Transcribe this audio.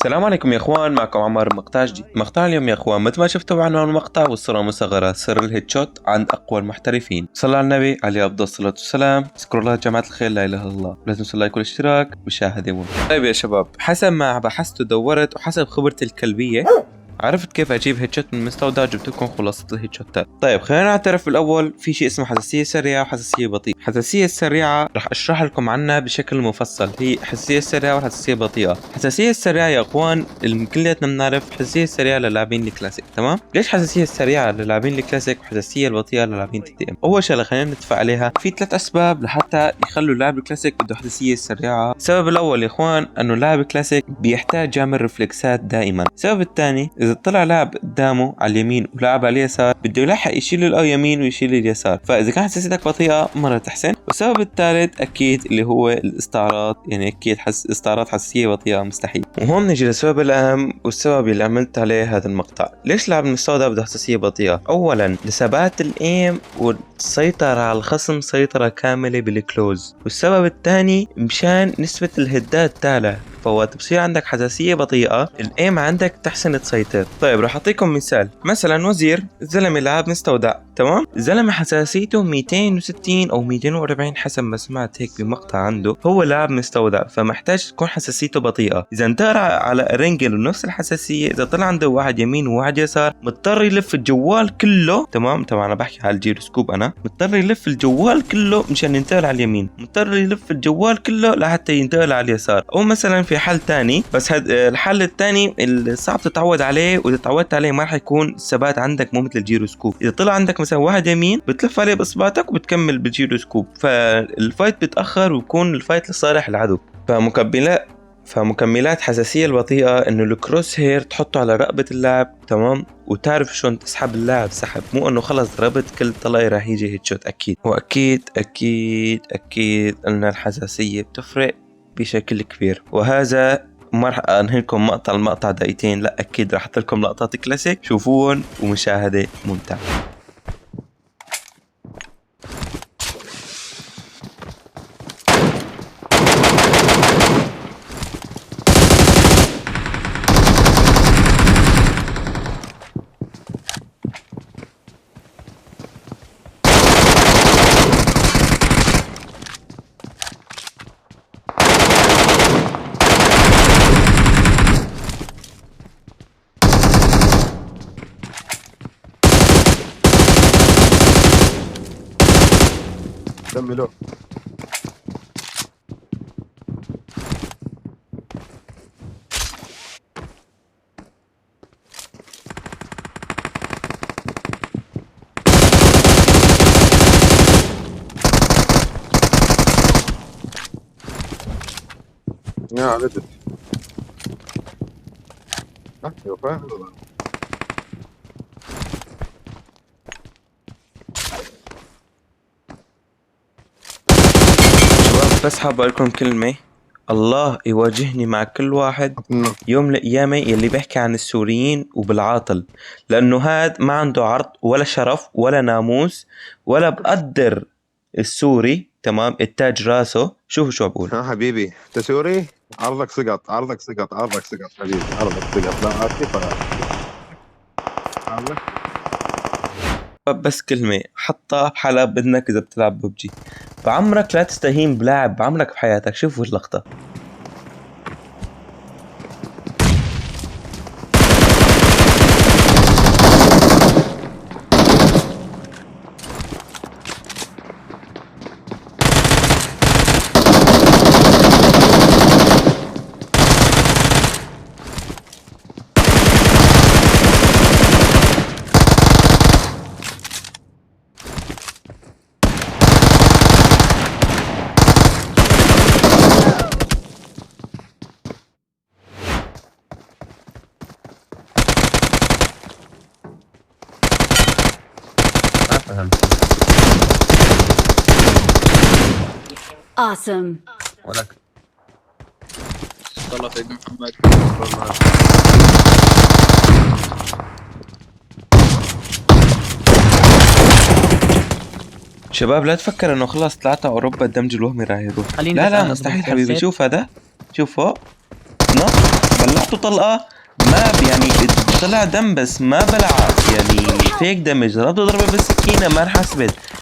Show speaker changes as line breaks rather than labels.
السلام عليكم يا اخوان، معكم عمار مقطع جديد. مقطع اليوم يا اخوان مثل ما شفتوا بعنوان المقطع والصورة مصغرة، سر الهيد شوت عند اقوى المحترفين. صلى على النبي عليه افضل الصلاة والسلام. اذكروا الله جماعة الخير، لا اله الا الله. لا تنسوا اللايك والاشتراك وشاهدوا ممتع. طيب يا شباب، حسب ما بحثت ودورت وحسب خبرتي الكلبية عرفت كيف اجيب هيد شوت من المستودع. جبت لكم خلاصة الهيد شوتات. طيب خلينا نعترف بالاول، في شيء اسمه حساسية سريعة وحساسية بطيئة. الحساسية السريعة راح اشرح لكم عنها بشكل مفصل، هي حساسية سريعة والحساسية البطيئة. الحساسية السريعة يا اخوان كلياتنا بنعرف الحساسية السريعة للاعبين الكلاسيك، تمام؟ ليش حساسية السريعة للاعبين الكلاسيك وحساسية البطيئة للاعبين تي دي ام؟ اول شغلة خلينا نتفق عليها، في 3 اسباب لحتى يخلوا اللاعب الكلاسيك بده حساسية السريعة. السبب الاول يا اخوان انه اللاعب الكلاسيك بيحتاج يعمل رفلكسات دائما. السبب الثاني اذا طلع لاعب قدامه على اليمين ولاعب على اليسار بده يلحق يشيل اليمين ويشيل اليسار، فاذا كانت حساسيتك بطيئه مره تحسن. والسبب الثالث اكيد اللي هو الاستعراض، يعني اكيد استعراض حساسيه بطيئه مستحيل. وهون نجي للسبب الاهم والسبب اللي عملت عليه هذا المقطع. ليش لاعب المستودع بده حساسيه بطيئه؟ اولا لثبات الايم والسيطره على الخصم سيطره كامله بالكلوز، والسبب الثاني مشان نسبه الهدات تعلى، فوقت بصير عندك حساسية بطيئة الايم عندك تحسن تسيطر. طيب راح اعطيكم مثال، مثلا وزير الزلمة لاعب مستودع، تمام؟ الزلمة حساسيته 260 او 240 حسب ما سمعت هيك بمقطع عنده، هو لاعب مستودع فمحتاج تكون حساسيته بطيئة. اذا انتقل على رينجل ونفس الحساسية، اذا طلع عنده واحد يمين وواحد يسار مضطر يلف الجوال كله، تمام؟ طبعا انا بحكي على الجيروسكوب، انا مضطر يلف الجوال كله مشان ينتقل على اليمين، مضطر يلف الجوال كله لحتى ينتقل على اليسار. او مثلا في حل تاني، بس الحل التاني اللي صعب تتعود عليه، واذا تعودت عليه ما راح يكون الثبات عندك مو مثل الجيروسكوب. اذا طلع عندك مثلا واحد يمين بتلف عليه باصبعتك وبتكمل بالجيروسكوب، فالفايت بيتاخر ويكون الفايت لصالح العدو. فمكملات حساسية البطيئة انه الكروس هير تحطه على رقبة اللاعب، تمام؟ وتعرف شلون تسحب اللاعب سحب، مو انه خلص ضربت كل طلقة راح يجي هيد شوت. اكيد واكيد اكيد اكيد ان الحساسية بتفرق بشكل كبير. وهذا ما راح انهي لكم المقطع دقيقتين، لا اكيد راح احط لكم لقطات كلاسيك شوفوهم ومشاهدة ممتعة.
كملوا. يا عدد ايوه فاهم.
بس حاب اقول لكم كلمة، الله يواجهني مع كل واحد يوم من الايام يلي بيحكي عن السوريين وبالعاطل، لانه هاد ما عنده عرض ولا شرف ولا ناموس ولا بقدر السوري، تمام؟ التاج راسه. شوفوا شو بقول.
ها حبيبي انت سوري، عرضك سقط عرضك سقط عرضك سقط حبيبي، عرضك سقط. لا عارف ولا عرضك.
بس كلمة حطها بحلقة بدنك اذا بتلعب ببجي، بعمرك لا تستهين بلاعب بعمرك بحياتك. شوفوا اللقطة.
Awesome.
ولك
الله سيدنا محمد.
شباب لا تفكر انه خلاص طلعت اوروبا الدمج الوهمي راح يروح.
خليني
لا
بس
لا
أنا
مستحيل
أضرب
حبيبي.
السيف.
شوف هذا، شوف فوق نط طلعته طلقة ما يعني طلع دم بس ما بلع يعني فيك دمج. ضربته ضربة بالسكينة ما انحسبت.